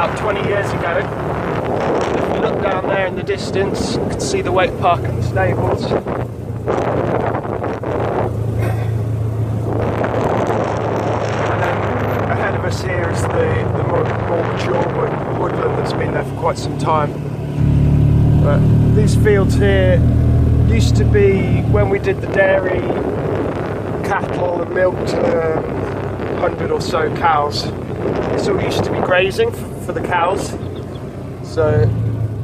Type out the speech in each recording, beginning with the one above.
about 20 years ago. If you look down there in the distance, you can see the Wake Park and the stables. And then ahead of us here is the more mature woodland that's been there for quite some time. But these fields here used to be, when we did the dairy, cattle and milked 100 or so cows. This all used to be grazing for the cows. So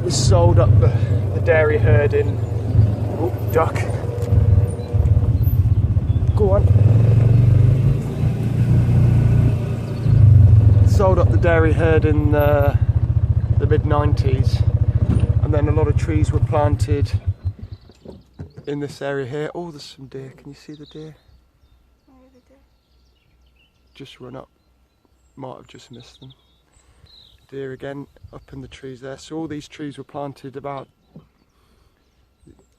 we sold up the dairy herd in... Oh, duck. Go on. Sold up the dairy herd in the mid-90s. And then a lot of trees were planted in this area here. Oh, there's some deer. Can you see the deer? Where are the deer? Just run up. Might have just missed them. Deer again up in the trees there. So all these trees were planted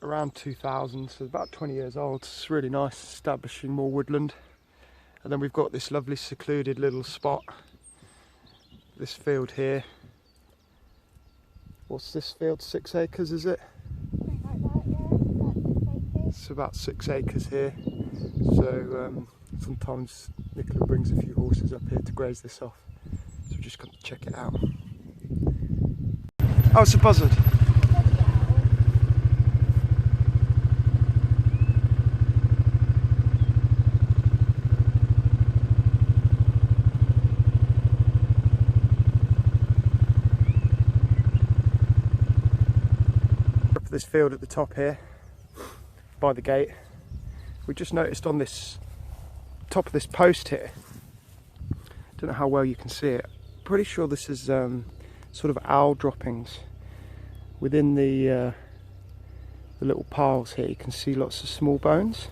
around 2000, so about 20 years old. It's really nice, establishing more woodland. And then we've got this lovely secluded little spot. This field here. What's this field? 6 acres, is it? Something like that, yeah. About 6 acres. It's about 6 acres here. So sometimes Nicola brings a few horses up here to graze this off. So we've just come to check it out. Oh, it's a buzzard. This field at the top here by the gate, we just noticed on this top of this post here, don't know how well you can see it, pretty sure this is sort of owl droppings. Within the little piles here you can see lots of small bones.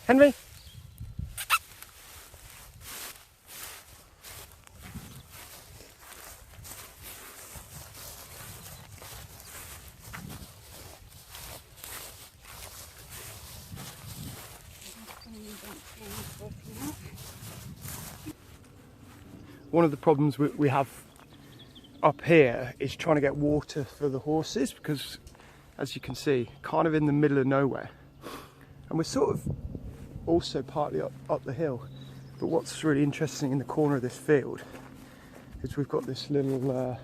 Henry? One of the problems we have up here is trying to get water for the horses, because as you can see, kind of in the middle of nowhere. And we're sort of also partly up the hill, but what's really interesting in the corner of this field is we've got this little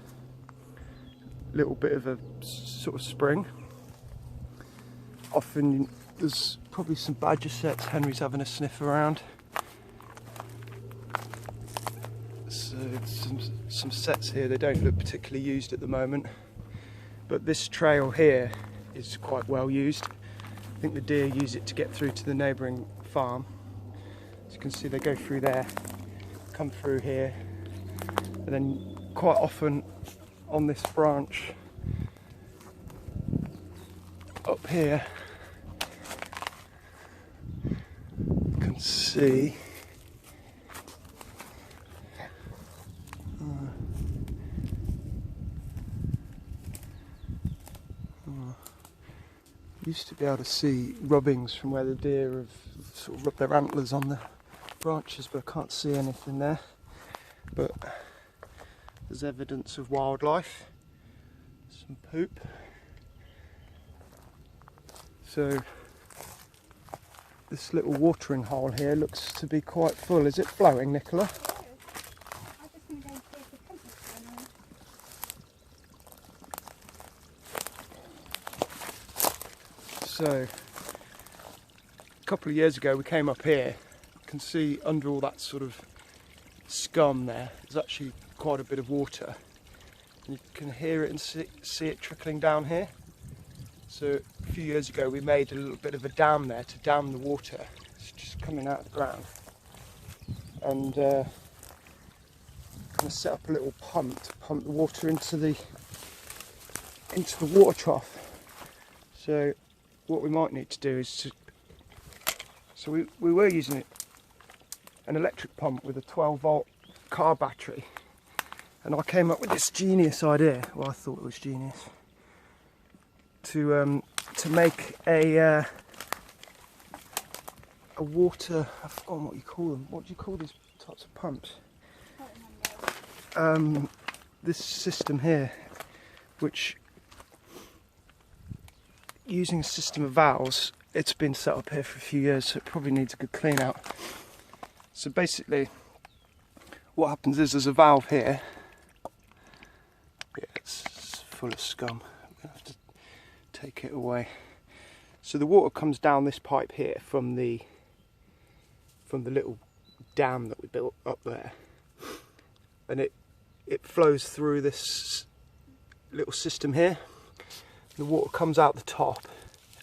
bit of a sort of spring. Often there's probably some badger setts. Henry's having a sniff around. So some setts here, they don't look particularly used at the moment, but this trail here is quite well used. I think the deer use it to get through to the neighbouring farm. As you can see, they go through there, come through here, and then quite often on this branch up here you can see used to be able to see rubbings from where the deer have sort of rubbed their antlers on the branches, but I can't see anything there. But there's evidence of wildlife, some poop. So this little watering hole here looks to be quite full. Is it flowing, Nicola? So a couple of years ago we came up here. You can see under all that sort of scum there, there's actually quite a bit of water. And you can hear it and see it trickling down here. So a few years ago we made a little bit of a dam there to dam the water. It's just coming out of the ground. And kind of set up a little pump to pump the water into the water trough. So what we might need to do is we were using an electric pump with a 12-volt car battery, and I came up with this genius idea. Well, I thought it was genius, to make a water. I've forgotten what you call them. What do you call these types of pumps? This system here, which using a system of valves, it's been set up here for a few years, so it probably needs a good clean out. So basically what happens is there's a valve here. Yeah, it's full of scum. We're gonna have to take it away. So the water comes down this pipe here from the little dam that we built up there, and it flows through this little system here. The water comes out the top,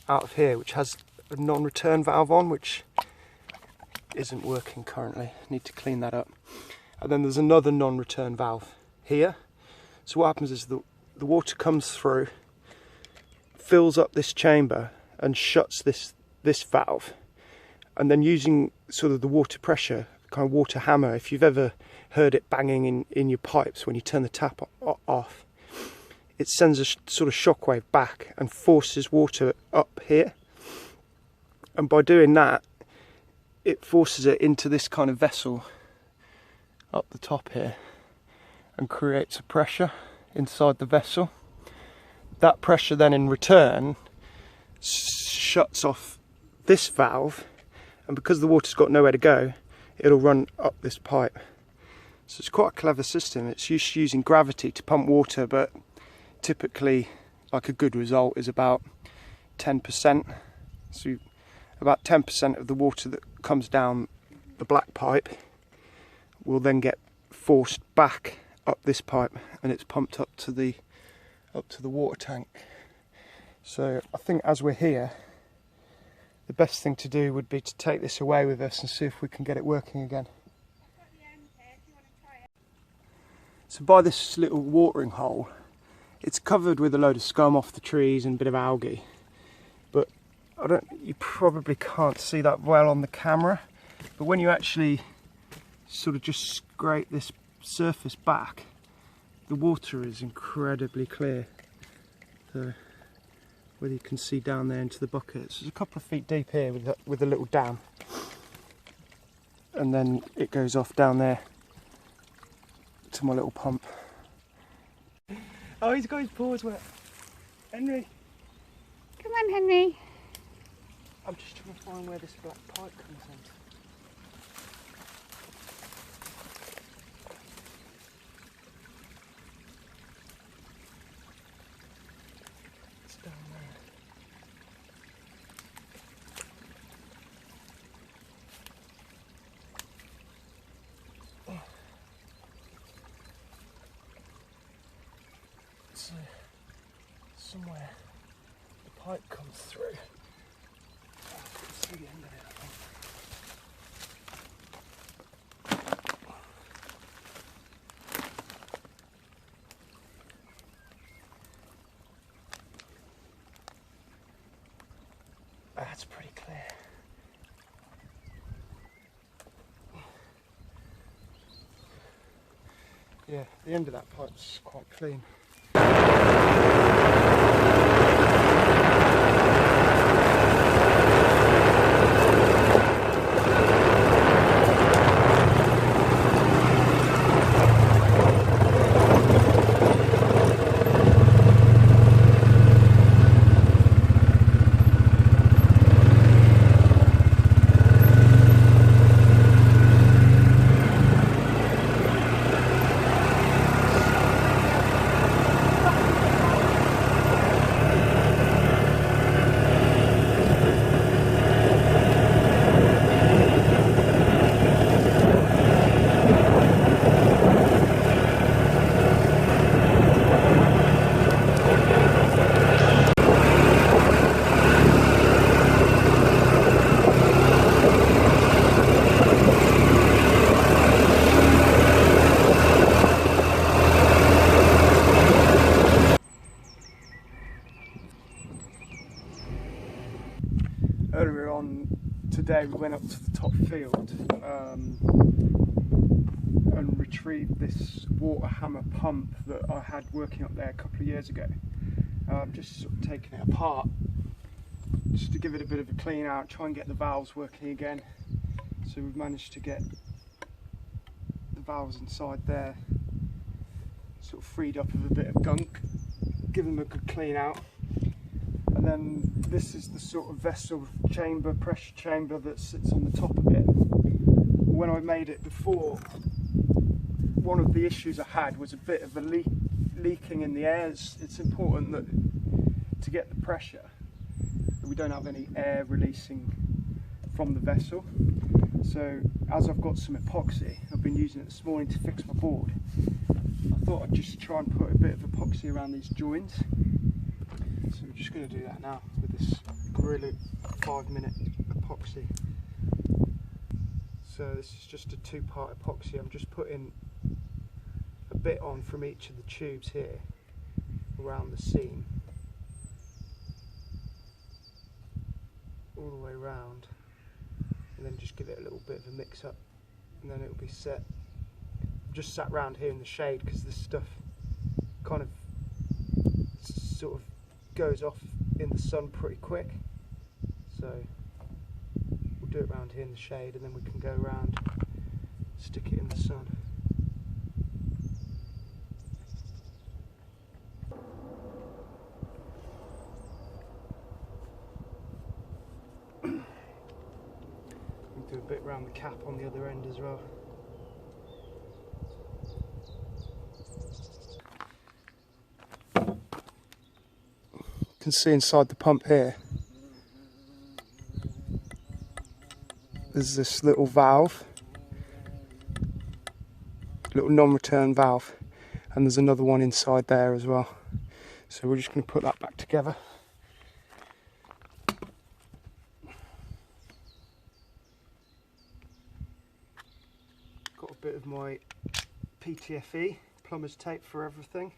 out of here, which has a non-return valve on, which isn't working currently. Need to clean that up. And then there's another non-return valve here. So what happens is the water comes through, fills up this chamber and shuts this valve. And then using sort of the water pressure, kind of water hammer, if you've ever heard it banging in your pipes when you turn the tap off, it sends a sort of shockwave back and forces water up here. And by doing that, it forces it into this kind of vessel up the top here and creates a pressure inside the vessel. That pressure then in return shuts off this valve, and because the water's got nowhere to go, it'll run up this pipe. So it's quite a clever system. It's using gravity to pump water, but typically, like, a good result is about 10%. So about 10% of the water that comes down the black pipe will then get forced back up this pipe, and it's pumped up to the water tank. So I think as we're here, the best thing to do would be to take this away with us and see if we can get it working again. So by this little watering hole, it's covered with a load of scum off the trees and a bit of algae, but you probably can't see that well on the camera, but when you actually sort of just scrape this surface back, the water is incredibly clear. So whether you can see down there into the buckets, there's a couple of feet deep here with a little dam, and then it goes off down there to my little pump. Oh, he's got his paws wet. Henry. Come on, Henry. I'm just trying to find where this black pipe comes in. It's down there. So somewhere the pipe comes through. Oh, I can see the end of it, I think. That's pretty clear. Yeah, the end of that pipe's quite clean. Earlier on today, we went up to the top field and retrieved this water hammer pump that I had working up there a couple of years ago. I've just sort of taken it apart just to give it a bit of a clean out, try and get the valves working again. So we've managed to get the valves inside there sort of freed up of a bit of gunk, give them a good clean out. And then this is the sort of vessel chamber, pressure chamber that sits on the top of it. When I made it before, one of the issues I had was a bit of a leaking in the air. It's important that to get the pressure that we don't have any air releasing from the vessel. So as I've got some epoxy, I've been using it this morning to fix my board. I thought I'd just try and put a bit of epoxy around these joints. So we're just going to do that now with this Gorilla 5-minute epoxy. So this is just a 2-part epoxy. I'm just putting a bit on from each of the tubes here around the seam, all the way around, and then just give it a little bit of a mix up, and then it'll be set. Just sat round here in the shade because this stuff kind of sort of goes off in the sun pretty quick, so we'll do it around here in the shade, and then we can go around, stick it in the sun. We'll do a bit around the cap on the other end as well. You can see inside the pump here, there's this little valve, little non-return valve, and there's another one inside there as well. So we're just going to put that back together. Got a bit of my PTFE, plumber's tape for everything.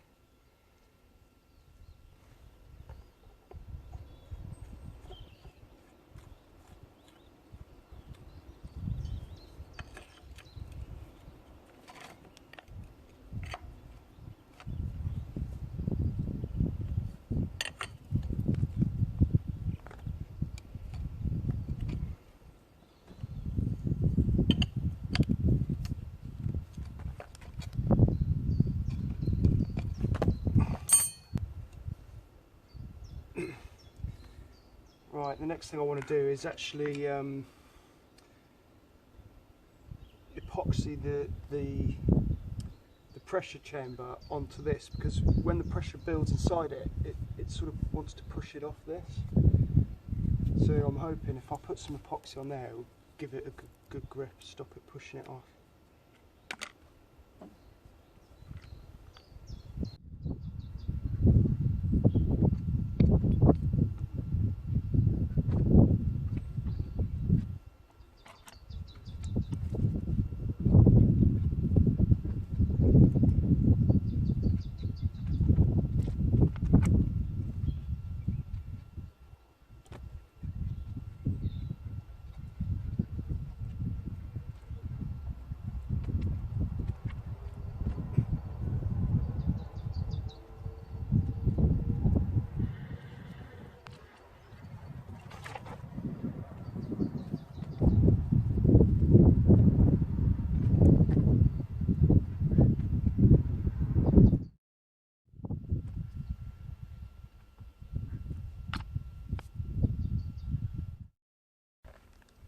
Right, the next thing I want to do is actually epoxy the pressure chamber onto this, because when the pressure builds inside it, it sort of wants to push it off this. So I'm hoping if I put some epoxy on there, it will give it a good grip, stop it pushing it off.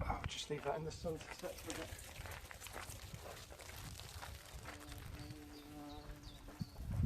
I'll just leave that in the sun to set for a bit.